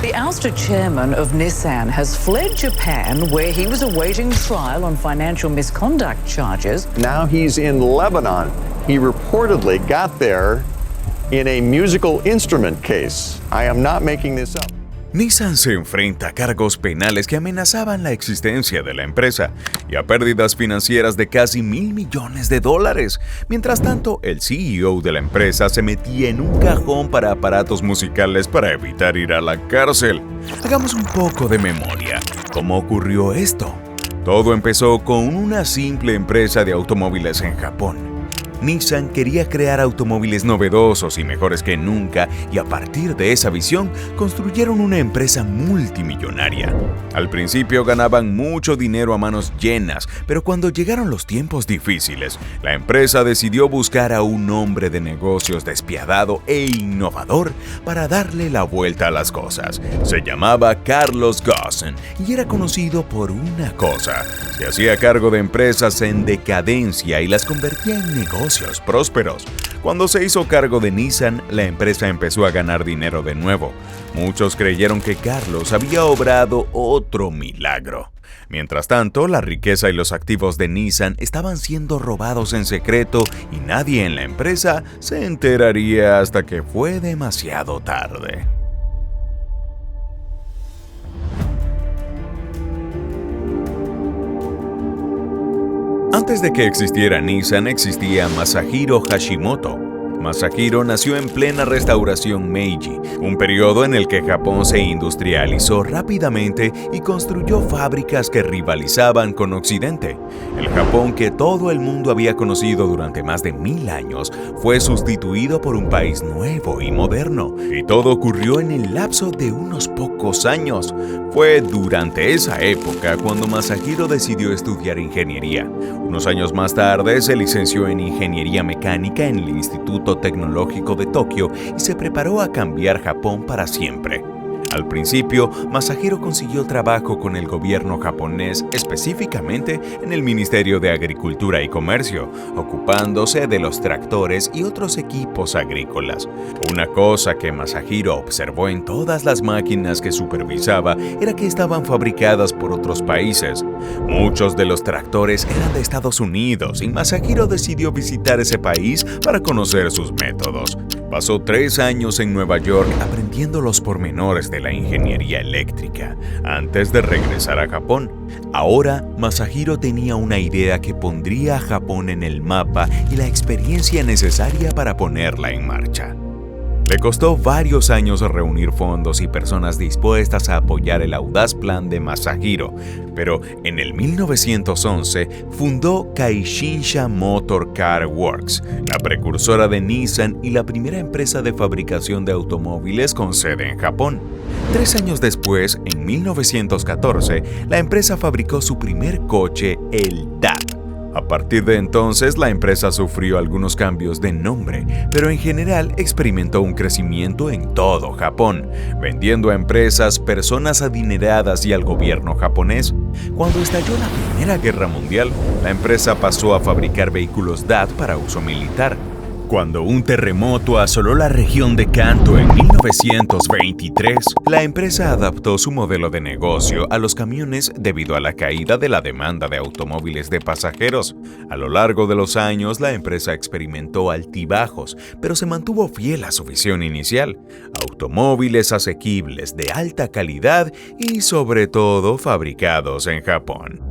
The ousted chairman of Nissan has fled Japan, where he was awaiting trial on financial misconduct charges. Now he's in Lebanon. He reportedly got there in a musical instrument case. I am not making this up. Nissan se enfrenta a cargos penales que amenazaban la existencia de la empresa y a pérdidas financieras de casi $1,000 millones. Mientras tanto, el CEO de la empresa se metía en un cajón para aparatos musicales para evitar ir a la cárcel. Hagamos un poco de memoria. ¿Cómo ocurrió esto? Todo empezó con una simple empresa de automóviles en Japón. Nissan quería crear automóviles novedosos y mejores que nunca, y a partir de esa visión construyeron una empresa multimillonaria. Al principio ganaban mucho dinero a manos llenas, pero cuando llegaron los tiempos difíciles, la empresa decidió buscar a un hombre de negocios despiadado e innovador para darle la vuelta a las cosas. Se llamaba Carlos Ghosn y era conocido por una cosa: se hacía cargo de empresas en decadencia y las convertía en negocios prósperos. Cuando se hizo cargo de Nissan, la empresa empezó a ganar dinero de nuevo. Muchos creyeron que Carlos había obrado otro milagro. Mientras tanto, la riqueza y los activos de Nissan estaban siendo robados en secreto y nadie en la empresa se enteraría hasta que fue demasiado tarde. Antes de que existiera Nissan, existía Masahiro Hashimoto. Masahiro nació en plena restauración Meiji, un periodo en el que Japón se industrializó rápidamente y construyó fábricas que rivalizaban con Occidente. El Japón que todo el mundo había conocido durante más de 1000 años fue sustituido por un país nuevo y moderno, y todo ocurrió en el lapso de unos pocos años. Fue durante esa época cuando Masahiro decidió estudiar ingeniería. Unos años más tarde se licenció en ingeniería mecánica en el Instituto Tecnológico de Tokio y se preparó a cambiar Japón para siempre. Al principio, Masahiro consiguió trabajo con el gobierno japonés, específicamente en el Ministerio de Agricultura y Comercio, ocupándose de los tractores y otros equipos agrícolas. Una cosa que Masahiro observó en todas las máquinas que supervisaba era que estaban fabricadas por otros países. Muchos de los tractores eran de Estados Unidos y Masahiro decidió visitar ese país para conocer sus métodos. Pasó 3 años en Nueva York aprendiendo los pormenores de la ingeniería eléctrica antes de regresar a Japón. Ahora, Masahiro tenía una idea que pondría a Japón en el mapa y la experiencia necesaria para ponerla en marcha. Le costó varios años reunir fondos y personas dispuestas a apoyar el audaz plan de Masahiro, pero en el 1911 fundó Kaishinsha Motor Car Works, la precursora de Nissan y la primera empresa de fabricación de automóviles con sede en Japón. 3 años después, en 1914, la empresa fabricó su primer coche, el DAT. A partir de entonces, la empresa sufrió algunos cambios de nombre, pero en general experimentó un crecimiento en todo Japón, vendiendo a empresas, personas adineradas y al gobierno japonés. Cuando estalló la Primera Guerra Mundial, la empresa pasó a fabricar vehículos DAT para uso militar. Cuando un terremoto asoló la región de Kanto en 1923, la empresa adaptó su modelo de negocio a los camiones debido a la caída de la demanda de automóviles de pasajeros. A lo largo de los años, la empresa experimentó altibajos, pero se mantuvo fiel a su visión inicial: automóviles asequibles, de alta calidad y, sobre todo, fabricados en Japón.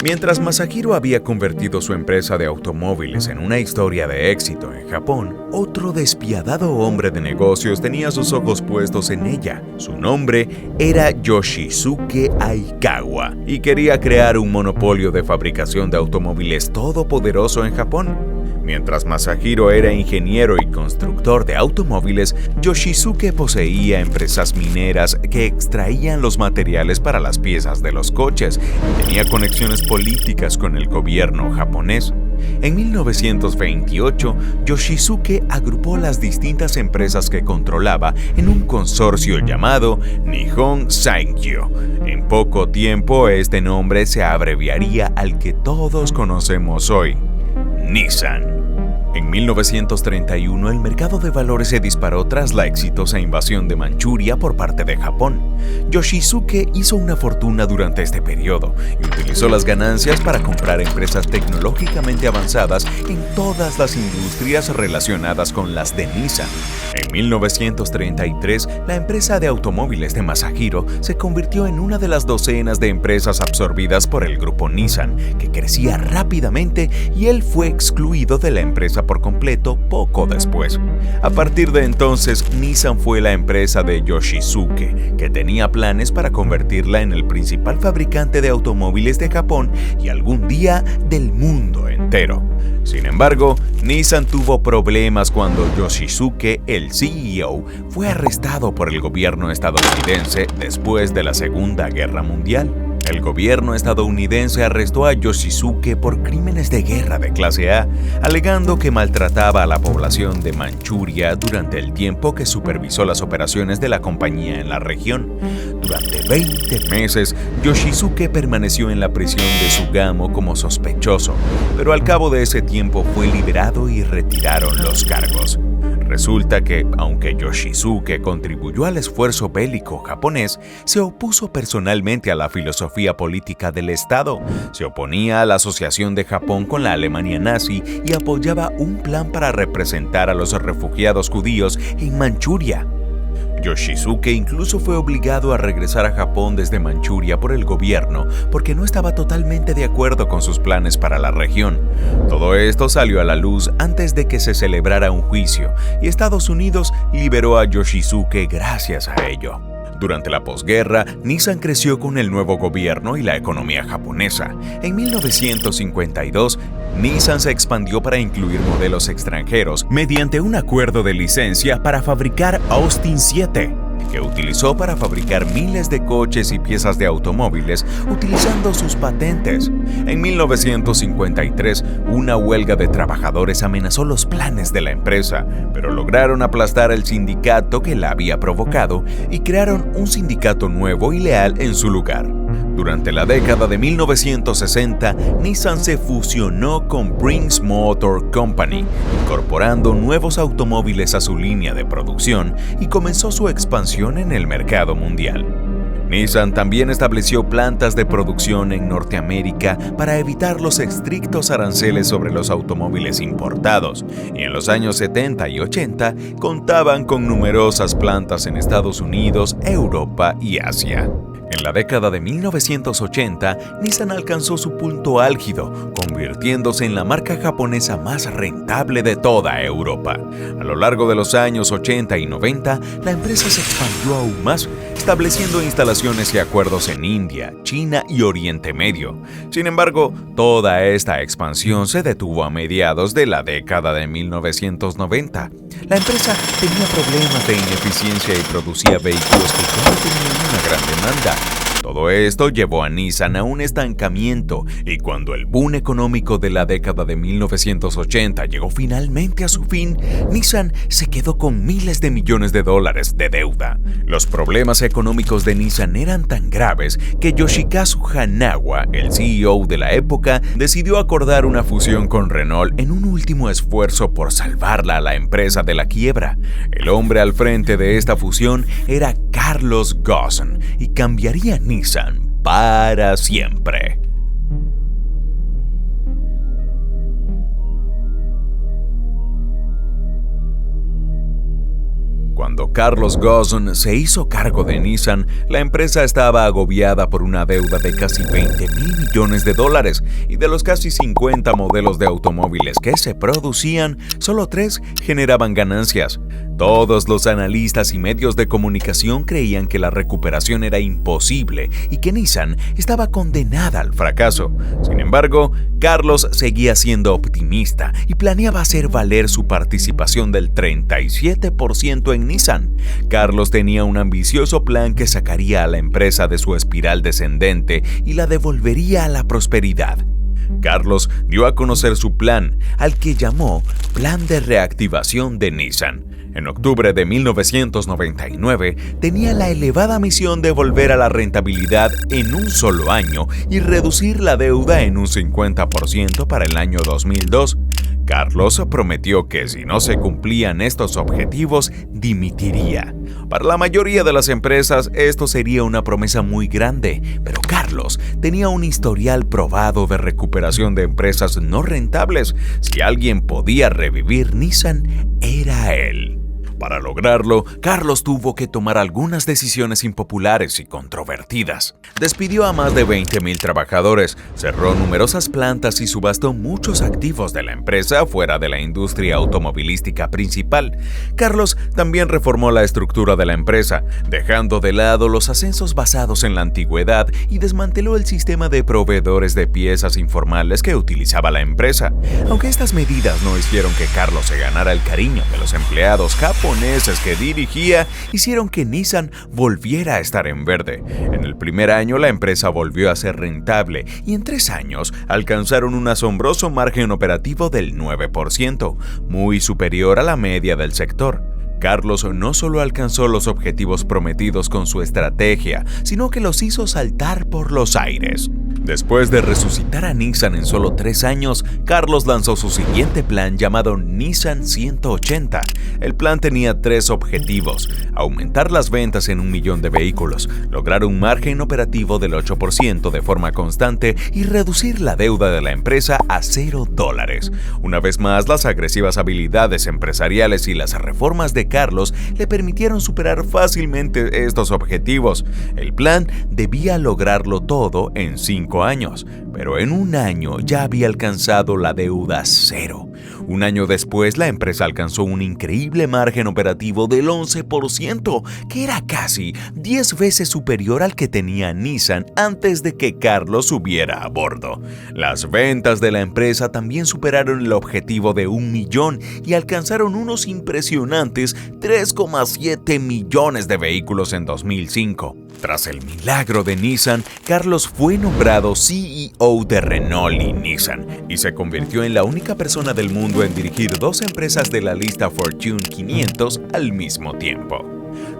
Mientras Masahiro había convertido su empresa de automóviles en una historia de éxito en Japón, otro despiadado hombre de negocios tenía sus ojos puestos en ella. Su nombre era Yoshisuke Aikawa y quería crear un monopolio de fabricación de automóviles todopoderoso en Japón. Mientras Masahiro era ingeniero y constructor de automóviles, Yoshisuke poseía empresas mineras que extraían los materiales para las piezas de los coches y tenía conexiones políticas con el gobierno japonés. En 1928, Yoshisuke agrupó las distintas empresas que controlaba en un consorcio llamado Nihon Sankyo. En poco tiempo, este nombre se abreviaría al que todos conocemos hoy: Nissan. En 1931, el mercado de valores se disparó tras la exitosa invasión de Manchuria por parte de Japón. Yoshisuke hizo una fortuna durante este periodo y utilizó las ganancias para comprar empresas tecnológicamente avanzadas en todas las industrias relacionadas con las de Nissan. En 1933, la empresa de automóviles de Masahiro se convirtió en una de las docenas de empresas absorbidas por el grupo Nissan, que crecía rápidamente, y él fue excluido de la empresa por completo poco después. A partir de entonces, Nissan fue la empresa de Yoshisuke, que tenía planes para convertirla en el principal fabricante de automóviles de Japón y algún día del mundo entero. Sin embargo, Nissan tuvo problemas cuando Yoshisuke, el CEO, fue arrestado por el gobierno estadounidense después de la Segunda Guerra Mundial. El gobierno estadounidense arrestó a Yoshisuke por crímenes de guerra de clase A, alegando que maltrataba a la población de Manchuria durante el tiempo que supervisó las operaciones de la compañía en la región. Durante 20 meses, Yoshisuke permaneció en la prisión de Sugamo como sospechoso, pero al cabo de ese tiempo fue liberado y retiraron los cargos. Resulta que, aunque Yoshisuke contribuyó al esfuerzo bélico japonés, se opuso personalmente a la filosofía política del Estado, se oponía a la asociación de Japón con la Alemania nazi y apoyaba un plan para representar a los refugiados judíos en Manchuria. Yoshisuke incluso fue obligado a regresar a Japón desde Manchuria por el gobierno porque no estaba totalmente de acuerdo con sus planes para la región. Todo esto salió a la luz antes de que se celebrara un juicio y Estados Unidos liberó a Yoshisuke gracias a ello. Durante la posguerra, Nissan creció con el nuevo gobierno y la economía japonesa. En 1952, Nissan se expandió para incluir modelos extranjeros mediante un acuerdo de licencia para fabricar Austin 7, que utilizó para fabricar miles de coches y piezas de automóviles utilizando sus patentes. En 1953, una huelga de trabajadores amenazó los planes de la empresa, pero lograron aplastar al sindicato que la había provocado y crearon un sindicato nuevo y leal en su lugar. Durante la década de 1960, Nissan se fusionó con Brinks Motor Company, incorporando nuevos automóviles a su línea de producción y comenzó su expansión en el mercado mundial. Nissan también estableció plantas de producción en Norteamérica para evitar los estrictos aranceles sobre los automóviles importados, y en los años 70 y 80 contaban con numerosas plantas en Estados Unidos, Europa y Asia. En la década de 1980, Nissan alcanzó su punto álgido, convirtiéndose en la marca japonesa más rentable de toda Europa. A lo largo de los años 80 y 90, la empresa se expandió aún más, estableciendo instalaciones y acuerdos en India, China y Oriente Medio. Sin embargo, toda esta expansión se detuvo a mediados de la década de 1990. La empresa tenía problemas de ineficiencia y producía vehículos que ya no tenían una gran demanda. Todo esto llevó a Nissan a un estancamiento, y cuando el boom económico de la década de 1980 llegó finalmente a su fin, Nissan se quedó con miles de millones de dólares de deuda. Los problemas económicos de Nissan eran tan graves que Yoshikazu Hanawa, el CEO de la época, decidió acordar una fusión con Renault en un último esfuerzo por salvarla a la empresa de la quiebra. El hombre al frente de esta fusión era Carlos Ghosn y cambiaría Nissan para siempre. Cuando Carlos Ghosn se hizo cargo de Nissan, la empresa estaba agobiada por una deuda de casi 20.000 millones de dólares, y de los casi 50 modelos de automóviles que se producían, solo 3 generaban ganancias. Todos los analistas y medios de comunicación creían que la recuperación era imposible y que Nissan estaba condenada al fracaso. Sin embargo, Carlos seguía siendo optimista y planeaba hacer valer su participación del 37% en Nissan. Carlos tenía un ambicioso plan que sacaría a la empresa de su espiral descendente y la devolvería a la prosperidad. Carlos dio a conocer su plan, al que llamó Plan de Reactivación de Nissan. En octubre de 1999, tenía la elevada misión de volver a la rentabilidad en un solo año y reducir la deuda en un 50% para el año 2002. Carlos prometió que si no se cumplían estos objetivos, dimitiría. Para la mayoría de las empresas, esto sería una promesa muy grande, pero Carlos tenía un historial probado de recuperación de empresas no rentables. Si alguien podía revivir Nissan, era él. Para lograrlo, Carlos tuvo que tomar algunas decisiones impopulares y controvertidas. Despidió a más de 20,000 trabajadores, cerró numerosas plantas y subastó muchos activos de la empresa fuera de la industria automovilística principal. Carlos también reformó la estructura de la empresa, dejando de lado los ascensos basados en la antigüedad y desmanteló el sistema de proveedores de piezas informales que utilizaba la empresa. Aunque estas medidas no hicieron que Carlos se ganara el cariño de los empleados japoneses que dirigía, hicieron que Nissan volviera a estar en verde. En el primer año la empresa volvió a ser rentable y en 3 años alcanzaron un asombroso margen operativo del 9%, muy superior a la media del sector. Carlos no solo alcanzó los objetivos prometidos con su estrategia, sino que los hizo saltar por los aires. Después de resucitar a Nissan en solo 3 años, Carlos lanzó su siguiente plan llamado Nissan 180. El plan tenía 3 objetivos: aumentar las ventas en 1 millón de vehículos, lograr un margen operativo del 8% de forma constante y reducir la deuda de la empresa a $0. Una vez más, las agresivas habilidades empresariales y las reformas de Carlos le permitieron superar fácilmente estos objetivos. El plan debía lograrlo todo en 5 años, pero en 1 año ya había alcanzado la deuda 0. 1 año después, la empresa alcanzó un increíble margen operativo del 11%, que era casi 10 veces superior al que tenía Nissan antes de que Carlos subiera a bordo. Las ventas de la empresa también superaron el objetivo de 1 millón y alcanzaron unos impresionantes 3,7 millones de vehículos en 2005. Tras el milagro de Nissan, Carlos fue nombrado CEO de Renault y Nissan y se convirtió en la única persona del mundo en dirigir 2 empresas de la lista Fortune 500 al mismo tiempo.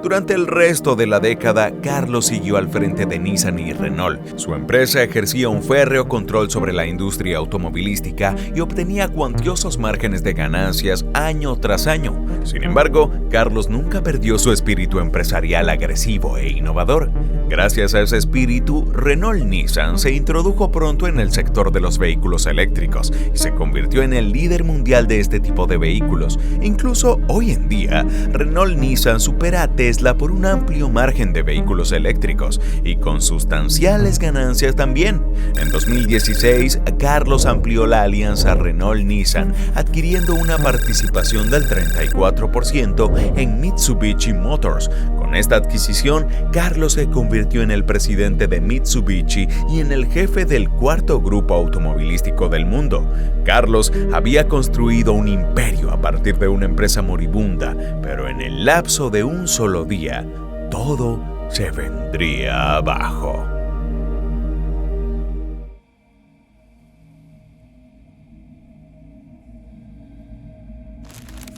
Durante el resto de la década, Carlos siguió al frente de Nissan y Renault. Su empresa ejercía un férreo control sobre la industria automovilística y obtenía cuantiosos márgenes de ganancias año tras año. Sin embargo, Carlos nunca perdió su espíritu empresarial agresivo e innovador. Gracias a ese espíritu, Renault-Nissan se introdujo pronto en el sector de los vehículos eléctricos y se convirtió en el líder mundial de este tipo de vehículos. Incluso hoy en día, Renault-Nissan supera a Tesla por un amplio margen de vehículos eléctricos y con sustanciales ganancias también. En 2016, Carlos amplió la alianza Renault-Nissan, adquiriendo una participación del 34% en Mitsubishi Motors. Con esta adquisición, Carlos se convirtió en el presidente de Mitsubishi y en el jefe del 4º grupo automovilístico del mundo. Carlos había construido un imperio a partir de una empresa moribunda, pero en el lapso de un solo día, todo se vendría abajo.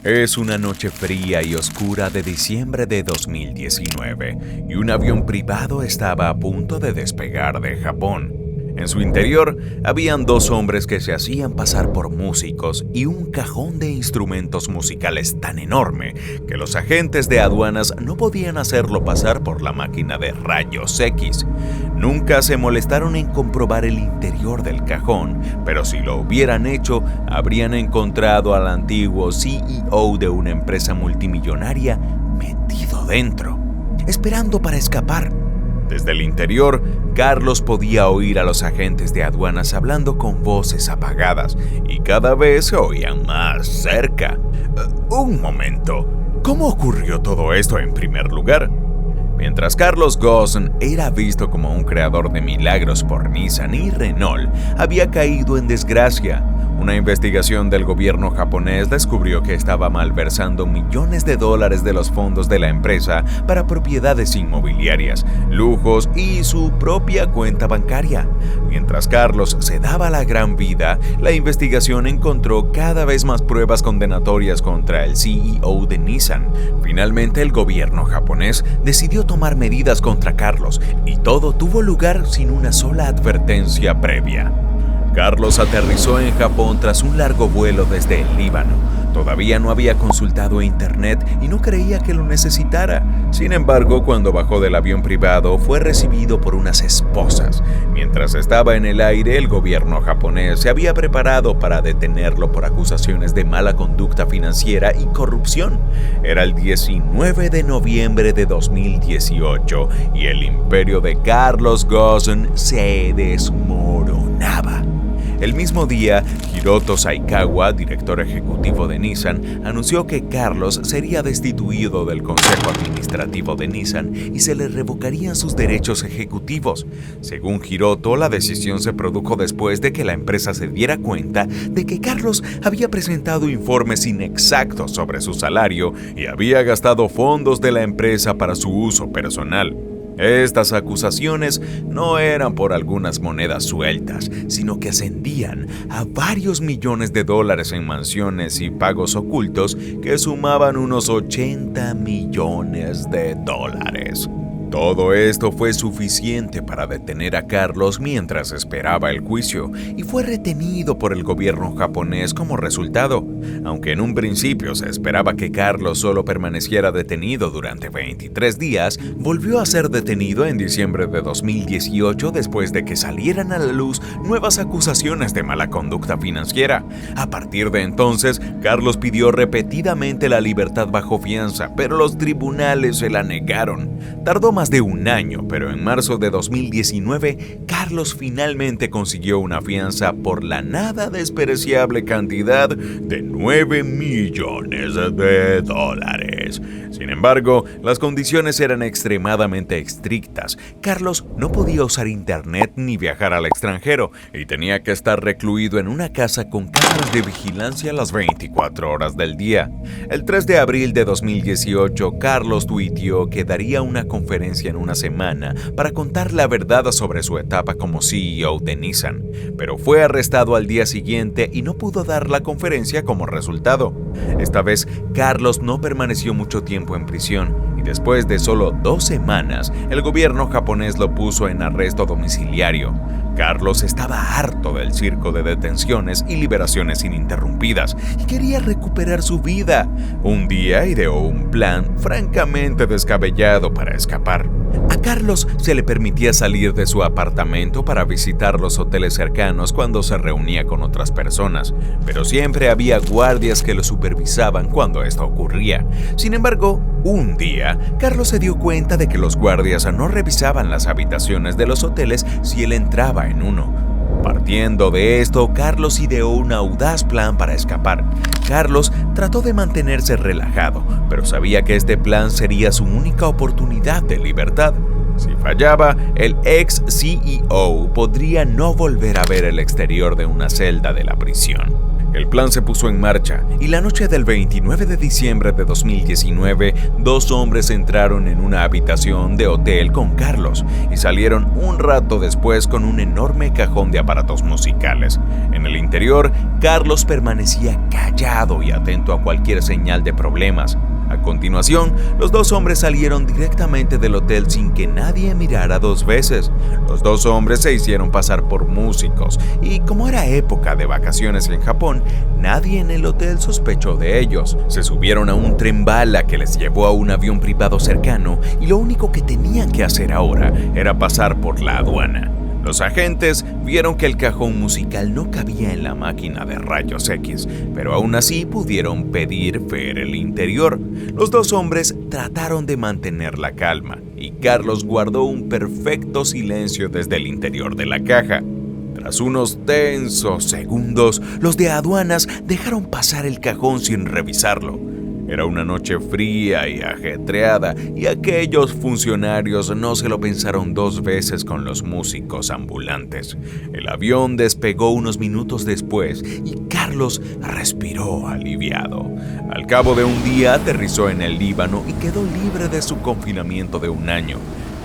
Es una noche fría y oscura de diciembre de 2019 y un avión privado estaba a punto de despegar de Japón. En su interior habían 2 hombres que se hacían pasar por músicos y un cajón de instrumentos musicales tan enorme que los agentes de aduanas no podían hacerlo pasar por la máquina de rayos X. Nunca se molestaron en comprobar el interior del cajón, pero si lo hubieran hecho, habrían encontrado al antiguo CEO de una empresa multimillonaria metido dentro, esperando para escapar. Desde el interior, Carlos podía oír a los agentes de aduanas hablando con voces apagadas y cada vez se oían más cerca. Un momento, ¿cómo ocurrió todo esto en primer lugar? Mientras Carlos Ghosn era visto como un creador de milagros por Nissan y Renault, había caído en desgracia. Una investigación del gobierno japonés descubrió que estaba malversando millones de dólares de los fondos de la empresa para propiedades inmobiliarias, lujos y su propia cuenta bancaria. Mientras Carlos se daba la gran vida, la investigación encontró cada vez más pruebas condenatorias contra el CEO de Nissan. Finalmente, el gobierno japonés decidió tomar medidas contra Carlos y todo tuvo lugar sin una sola advertencia previa. Carlos aterrizó en Japón tras un largo vuelo desde el Líbano. Todavía no había consultado internet y no creía que lo necesitara. Sin embargo, cuando bajó del avión privado, fue recibido por unas esposas. Mientras estaba en el aire, el gobierno japonés se había preparado para detenerlo por acusaciones de mala conducta financiera y corrupción. Era el 19 de noviembre de 2018 y el imperio de Carlos Ghosn se desmoronaba. El mismo día, Hiroto Saikawa, director ejecutivo de Nissan, anunció que Carlos sería destituido del consejo administrativo de Nissan y se le revocarían sus derechos ejecutivos. Según Hiroto, la decisión se produjo después de que la empresa se diera cuenta de que Carlos había presentado informes inexactos sobre su salario y había gastado fondos de la empresa para su uso personal. Estas acusaciones no eran por algunas monedas sueltas, sino que ascendían a varios millones de dólares en mansiones y pagos ocultos que sumaban unos 80 millones de dólares. Todo esto fue suficiente para detener a Carlos mientras esperaba el juicio y fue retenido por el gobierno japonés como resultado. Aunque en un principio se esperaba que Carlos solo permaneciera detenido durante 23 días, volvió a ser detenido en diciembre de 2018 después de que salieran a la luz nuevas acusaciones de mala conducta financiera. A partir de entonces, Carlos pidió repetidamente la libertad bajo fianza, pero los tribunales se la negaron. Tardó más de un año, pero en marzo de 2019, Carlos finalmente consiguió una fianza por la nada despreciable cantidad de 9 millones de dólares. Sin embargo, las condiciones eran extremadamente estrictas. Carlos no podía usar internet ni viajar al extranjero y tenía que estar recluido en una casa con cámaras de vigilancia las 24 horas del día. El 3 de abril de 2018, Carlos tuiteó que daría una conferencia en una semana para contar la verdad sobre su etapa como CEO de Nissan, pero fue arrestado al día siguiente y no pudo dar la conferencia como resultado. Esta vez, Carlos no permaneció mucho tiempo en prisión y después de solo 2 semanas, el gobierno japonés lo puso en arresto domiciliario. Carlos estaba harto del circo de detenciones y liberaciones ininterrumpidas y quería recuperar su vida. Un día ideó un plan francamente descabellado para escapar. A Carlos se le permitía salir de su apartamento para visitar los hoteles cercanos cuando se reunía con otras personas, pero siempre había guardias que lo supervisaban cuando esto ocurría. Sin embargo, un día, Carlos se dio cuenta de que los guardias no revisaban las habitaciones de los hoteles si él entraba en uno. Partiendo de esto, Carlos ideó un audaz plan para escapar. Carlos trató de mantenerse relajado, pero sabía que este plan sería su única oportunidad de libertad. Si fallaba, el ex CEO podría no volver a ver el exterior de una celda de la prisión. El plan se puso en marcha y la noche del 29 de diciembre de 2019, 2 hombres entraron en una habitación de hotel con Carlos y salieron un rato después con un enorme cajón de aparatos musicales. En el interior, Carlos permanecía callado y atento a cualquier señal de problemas. A continuación, los 2 hombres salieron directamente del hotel sin que nadie mirara 2 veces. Los 2 hombres se hicieron pasar por músicos y, como era época de vacaciones en Japón, nadie en el hotel sospechó de ellos. Se subieron a un tren bala que les llevó a un avión privado cercano y lo único que tenían que hacer ahora era pasar por la aduana. Los agentes vieron que el cajón musical no cabía en la máquina de rayos X, pero aún así pudieron pedir ver el interior. Los 2 hombres trataron de mantener la calma y Carlos guardó un perfecto silencio desde el interior de la caja. Tras unos tensos segundos, los de aduanas dejaron pasar el cajón sin revisarlo. Era una noche fría y ajetreada, y aquellos funcionarios no se lo pensaron dos veces con los músicos ambulantes. El avión despegó unos minutos después y Carlos respiró aliviado. Al cabo de un día aterrizó en el Líbano y quedó libre de su confinamiento de 1 año.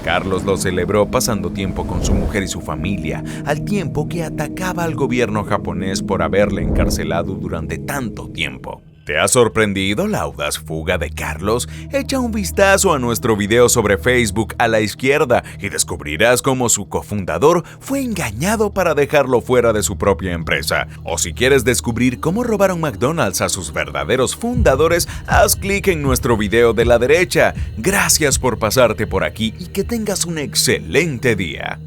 Carlos lo celebró pasando tiempo con su mujer y su familia, al tiempo que atacaba al gobierno japonés por haberle encarcelado durante tanto tiempo. ¿Te ha sorprendido la audaz fuga de Carlos? Echa un vistazo a nuestro video sobre Facebook a la izquierda y descubrirás cómo su cofundador fue engañado para dejarlo fuera de su propia empresa. O si quieres descubrir cómo robaron McDonald's a sus verdaderos fundadores, haz clic en nuestro video de la derecha. Gracias por pasarte por aquí y que tengas un excelente día.